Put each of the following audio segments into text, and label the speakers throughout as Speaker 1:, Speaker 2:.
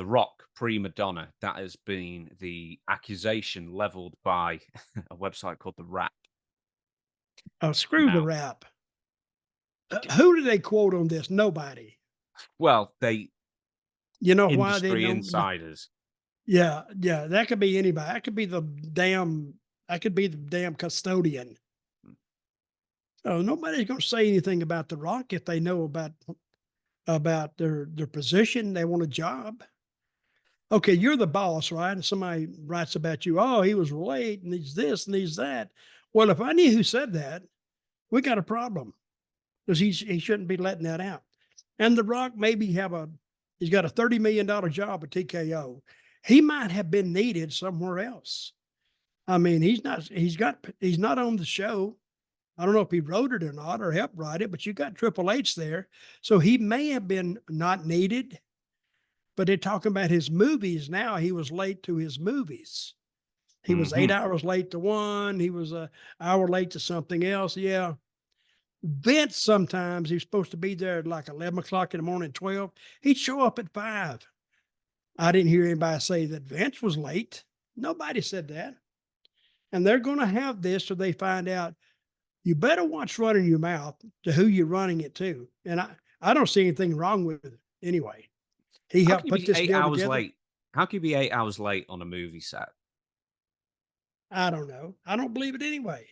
Speaker 1: The Rock, Prima Donna. That has been the accusation leveled by a website called The Wrap.
Speaker 2: Oh, screw the
Speaker 1: Now,
Speaker 2: rap. Who do they quote on this? Nobody.
Speaker 1: well, they
Speaker 2: You know why they
Speaker 1: industry
Speaker 2: know?
Speaker 1: insiders.
Speaker 2: Yeah, yeah, that could be anybody. That could be the damn. That could be the damn custodian. So nobody's going to say anything about the Rock if they know about their position. They want a job. Okay, you're the boss, right? And somebody writes about you. Oh, he was late, and he's this, and he's that. Well, if I knew who said that, we got a problem because he shouldn't be letting that out. And The Rock maybe he's got a $30 million job at TKO. He might have been needed somewhere else. I mean, he's not on the show. I don't know if he wrote it or not or helped write it, but you got Triple H there. So he may have been not needed, but they're talking about his movies now. He was late to his movies. He was
Speaker 1: Hmm.
Speaker 2: 8 hours late to one. He was a hour late to something else. Yeah. Vince sometimes he's supposed to be there at like 11 o'clock in the morning, 12. He'd show up at 5. I didn't hear anybody say that Vince was late. Nobody said that. And they're going to have this so they find out you better watch running your mouth to who you're running it to. And I don't see anything wrong with it anyway. He
Speaker 1: How can
Speaker 2: helped
Speaker 1: you
Speaker 2: put
Speaker 1: be
Speaker 2: this
Speaker 1: eight
Speaker 2: deal
Speaker 1: hours
Speaker 2: together.
Speaker 1: late? How can you be 8 hours late on a movie set?
Speaker 2: I don't know. I don't believe it anyway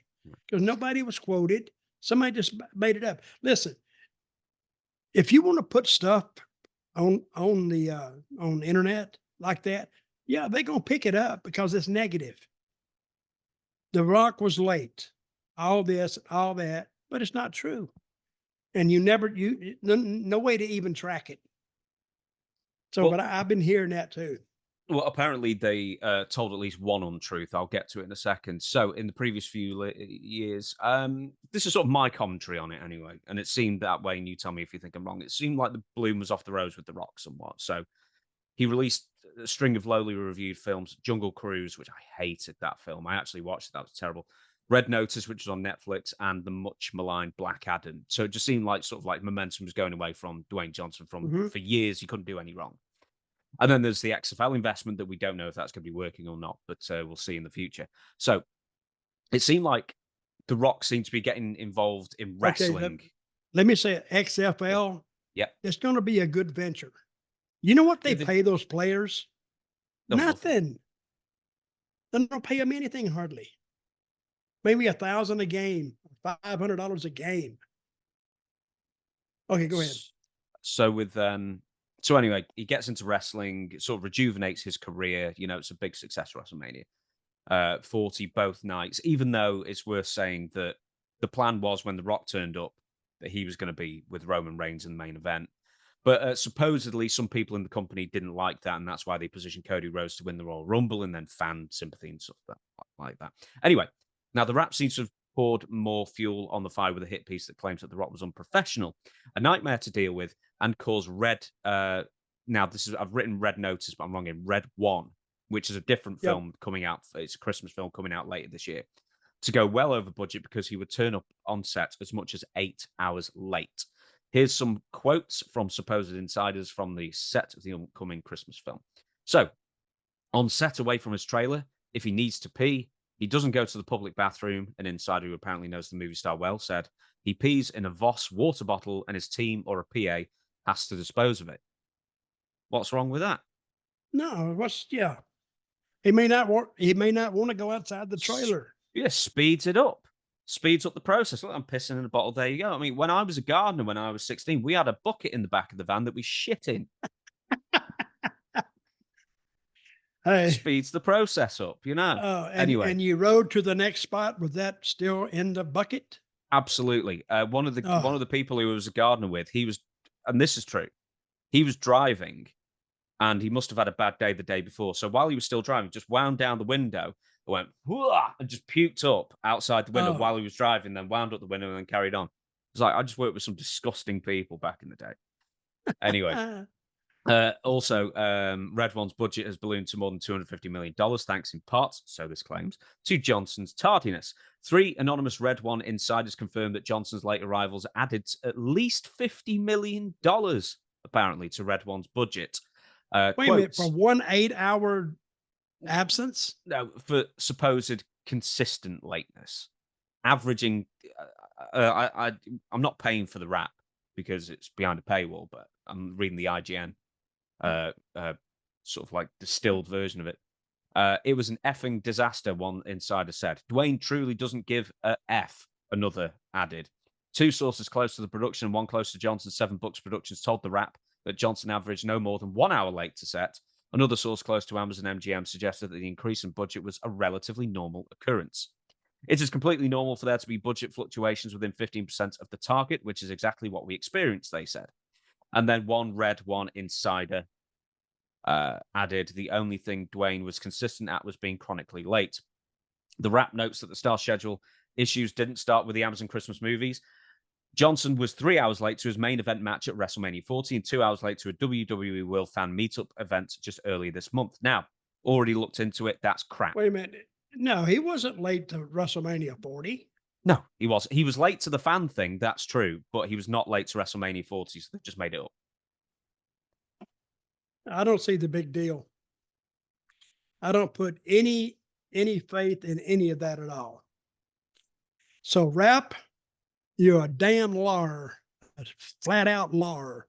Speaker 2: because nobody was quoted. Somebody just made it up. Listen, if you want to put stuff on the internet like that, yeah, they're gonna pick it up because it's negative. The Rock was late, all this, all that, but it's not true. And no way to even track it. So,
Speaker 1: Well,
Speaker 2: but I've been hearing that too.
Speaker 1: Well, apparently they told at least one untruth. I'll get to it in a second. So, in the previous few years, this is sort of my commentary on it anyway, and it seemed that way. And you tell me if you think I'm wrong. It seemed like the bloom was off the rose with The Rock somewhat. So, he released a string of lowly reviewed films: Jungle Cruise, which I hated that film. I actually watched it; that was terrible. Red Notice, which was on Netflix, and the much maligned Black Adam. So it just seemed like sort of like momentum was going away from Dwayne Johnson. From
Speaker 2: Mhm.
Speaker 1: for years, he couldn't do any wrong. And then there's the XFL investment that we don't know if that's going to be working or not, but we'll see in the future. So it seemed like The Rock seemed to be getting involved in
Speaker 2: Okay,
Speaker 1: wrestling.
Speaker 2: let me say it,
Speaker 1: Yeah.
Speaker 2: XFL,
Speaker 1: Yeah.
Speaker 2: it's gonna be a good venture. You know what they
Speaker 1: The,
Speaker 2: pay those players?
Speaker 1: oh, nothing.
Speaker 2: Nothing. They don't pay them anything hardly. Maybe 1,000 a game, $500 a game. Okay, go ahead.
Speaker 1: S- So with so anyway, he gets into wrestling, it sort of rejuvenates his career. You know, it's a big success, WrestleMania. 40 both nights, even though it's worth saying that the plan was when The Rock turned up that he was going to be with Roman Reigns in the main event. But supposedly, some people in the company didn't like that, and that's why they positioned Cody Rhodes to win the Royal Rumble and then fan sympathy and stuff like that. Anyway, now the rap seems to have poured more fuel on the fire with a hit piece that claims that The Rock was unprofessional, a nightmare to deal with, and caused red. Now, this is I've written Red Notice, but I'm wrong in Red One, which is a different
Speaker 2: Yep.
Speaker 1: film coming out. It's a Christmas film coming out later this year. To go well over budget because he would turn up on set as much as 8 hours late. Here's some quotes from supposed insiders from the set of the upcoming Christmas film. So, on set away from his trailer, if he needs to pee, he doesn't go to the public bathroom. An insider who apparently knows the movie star well said he pees in a Voss water bottle and his team or a PA has to dispose of it. What's wrong with that?
Speaker 2: No, yeah. He may not want to go outside the trailer.
Speaker 1: Yeah, speeds it up. Speeds up the process. Look, I'm pissing in a bottle. There you go. I mean, when I was a gardener, when I was 16, we had a bucket in the back of the van that we shit in.
Speaker 2: Hey,
Speaker 1: Speeds the process up, you know. Anyway,
Speaker 2: and you rode to the next spot with that still in the bucket?
Speaker 1: absolutely. One
Speaker 2: Oh,
Speaker 1: of the people who was a gardener with, he was, and this is true. He was driving, and he must have had a bad day the day before. So while he was still driving, just wound down the window, went "Whoa," and just puked up outside the window
Speaker 2: oh.
Speaker 1: while he was driving, then wound up the window and then carried on. It's like I just worked with some disgusting people back in the day. Anyway, also, Red One's budget has ballooned to more than $250 million, thanks in part, so this claims, to Johnson's tardiness. 3 anonymous Red One insiders confirmed that Johnson's late arrivals added at least $50 million, apparently, to Red One's budget.
Speaker 2: Wait a minute, for
Speaker 1: Quotes,
Speaker 2: one 8-hour absence?
Speaker 1: no, for supposed consistent lateness, averaging. I'm not paying for the rap because it's behind a paywall, but I'm reading the IGN uh, uh, sort of like distilled version of it. It was an effing disaster, one insider said. Dwayne truly doesn't give a F, another added. Two sources close to the production and one close to Johnson's 7 Books Productions told the Wrap that Johnson averaged no more than 1 hour late to set. Another source close to Amazon MGM suggested that the increase in budget was a relatively normal occurrence. It is completely normal for there to be budget fluctuations within 15% of the target, which is exactly what we experienced, they said. And then one Red One insider added, the only thing Dwayne was consistent at was being chronically late. The Wrap notes that the star schedule issues didn't start with the Amazon Christmas movies. Johnson was 3 hours late to his main event match at WrestleMania 40 and 2 hours late to a WWE World Fan Meetup event just earlier this month. Now, already looked into it. That's crap.
Speaker 2: Wait a minute. No, he wasn't late to WrestleMania 40.
Speaker 1: No, he was. He was late to the fan thing. That's true, but he was not late to WrestleMania 40. So they just made it up.
Speaker 2: I don't see the big deal. I don't put any faith in any of that at all. So Rap, you're a damn liar, a flat out liar.